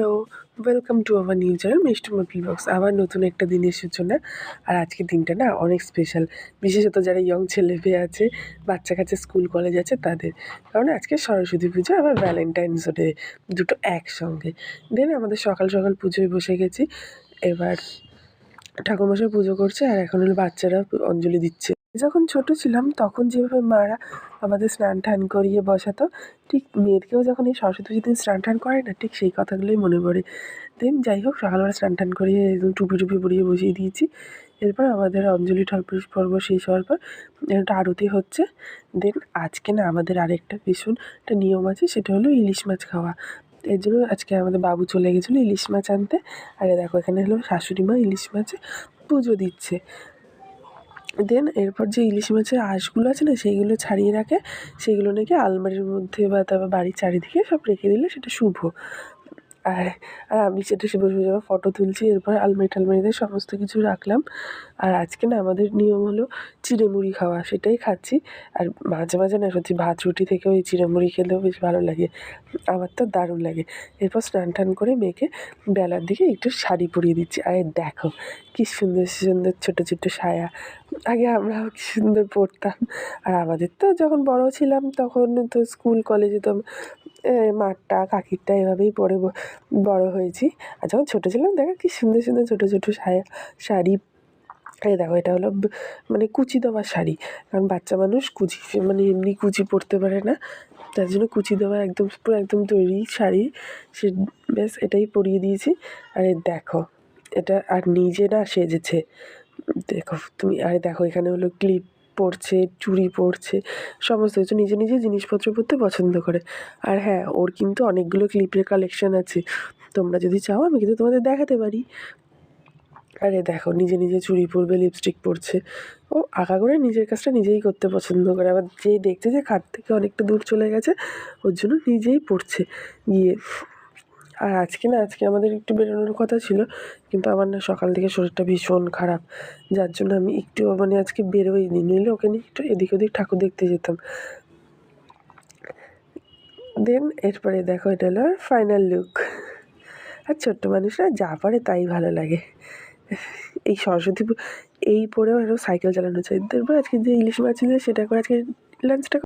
Hello, welcome to our new channel মিষ্টি মটল box. আবার নতুন একটা দিনের সূচনা। আর আজকের দিনটা না অনেক স্পেশাল, বিশেষত যারা ইয়ং ছেলে মেয়ে আছে, বাচ্চা কাচ্চা স্কুল কলেজ আছে তাদের। কারণ আজকে সরস্বতী পুজো আবার ভ্যালেন্টাইন্স ডে, দুটো একসঙ্গে। দেন আমাদের সকাল সকাল পুজোয় বসে গেছি। এবার ঠাকুরমশাই পুজো করছে আর এখন হলো বাচ্চারা অঞ্জলি দিচ্ছে। যখন ছোট ছিলাম তখন যেভাবে মারা আমাদের স্নান টান করিয়ে বসাতো, ঠিক মেয়েদেরকেও যখন এই সরস্বতী পুজোর দিন স্নান টান করে না, ঠিক সেই কথাগুলোই মনে পড়ে। দেন যাই হোক, সকালবেলা স্নান টান করিয়ে একদম টুপি টুপি পরিয়ে বসিয়ে দিয়েছি। এরপর আমাদের অঞ্জলি পর্ব শেষ হওয়ার পর একটা আরতি হচ্ছে। দেন আজকে না আমাদের আরেকটা ভীষণ একটা নিয়ম আছে, সেটা হলো ইলিশ মাছ খাওয়া। এর জন্য আজকে আমাদের বাবু চলে গেছিলো ইলিশ মাছ আনতে। আর দেখো এখানে হলো শাশুড়ি মা ইলিশ মাছে পুজো দিচ্ছে। দেন এরপর যে ইলিশ মাছের আঁশগুলো আছে না, সেইগুলো ছাড়িয়ে রাখে। সেইগুলো নাকি আলমারির মধ্যে বা তারপর বাড়ির চারিদিকে সব রেখে দিলে সেটা শুভ। আর আমি সেটা সে বসে বসে আবার ফটো তুলছি। এরপর আলমারি টালমারিতে সমস্ত কিছু রাখলাম। আর আজকে না আমাদের নিয়ম হলো চিঁড়ে মুড়ি খাওয়া, সেটাই খাচ্ছি। আর মাঝে মাঝে না সত্যি ভাত রুটি থেকেও এই চিঁড়ে মুড়ি খেলেও বেশ ভালো লাগে, আমার তো দারুণ লাগে। এরপর স্নান টান করে মেয়েকে বেলার দিকে একটু শাড়ি পরিয়ে দিচ্ছি। আর দেখো কী সুন্দর সুন্দর ছোটো ছোটো সায়া, আগে আমরাও কী সুন্দর পরতাম। আর আমাদের তো যখন বড় ছিলাম তখন তো স্কুল কলেজে তো মারটা কাকিরটা এভাবেই পরে বড় হয়েছি। আর যখন ছোটো ছিলাম দেখো কী সুন্দর সুন্দর ছোটো ছোটো সায়া শাড়ি। এই দেখো এটা হলো মানে কুচি দেওয়া শাড়ি, কারণ বাচ্চা মানুষ কুচি মানে এমনি কুচি পরতে পারে না, তার জন্য কুচি দেওয়া একদম পুরো একদম তৈরি শাড়ি। সে ব্যাস এটাই পরিয়ে দিয়েছি। আর দেখো এটা আর নিজে না সেজেছে, দেখো তুমি। আর দেখো এখানে হলো ক্লিপ পরছে, চুড়ি পরছে, সমস্ত কিছু নিজে নিজে জিনিসপত্র পরতে পছন্দ করে। আর হ্যাঁ, ওর কিন্তু অনেকগুলো ক্লিপের কালেকশান আছে, তোমরা যদি চাও আমি কিন্তু তোমাদের দেখাতে পারি। আরে দেখো নিজে নিজে চুড়ি পরবে, লিপস্টিক পরছে। ও আঁকা করে নিজের কাজটা নিজেই করতে পছন্দ করে। আবার যে দেখছে যে খাট থেকে অনেকটা দূর চলে গেছে, ওর জন্য নিজেই পড়ছে গিয়ে। আর আজকে আমাদের একটু বেরোনোর কথা ছিল, কিন্তু আমার না সকাল থেকে শরীরটা ভীষণ খারাপ, যার জন্য আমি একটুও মানে আজকে বেরোইনি, নইলে ওকে নিয়ে একটু এদিক ওদিক ঠাকুর দেখতে যেতাম। দেন এরপরে দেখো এটা হলো ফাইনাল লুক। আর ছোট্ট মানুষরা যা পারে তাই ভালো লাগে। এই সরস্বতী এই পরেও আরও সাইকেল চালানো চাই। তারপর আজকে যে ইলিশ মাছ ছিল সেটা করে আজকে লাঞ্চটা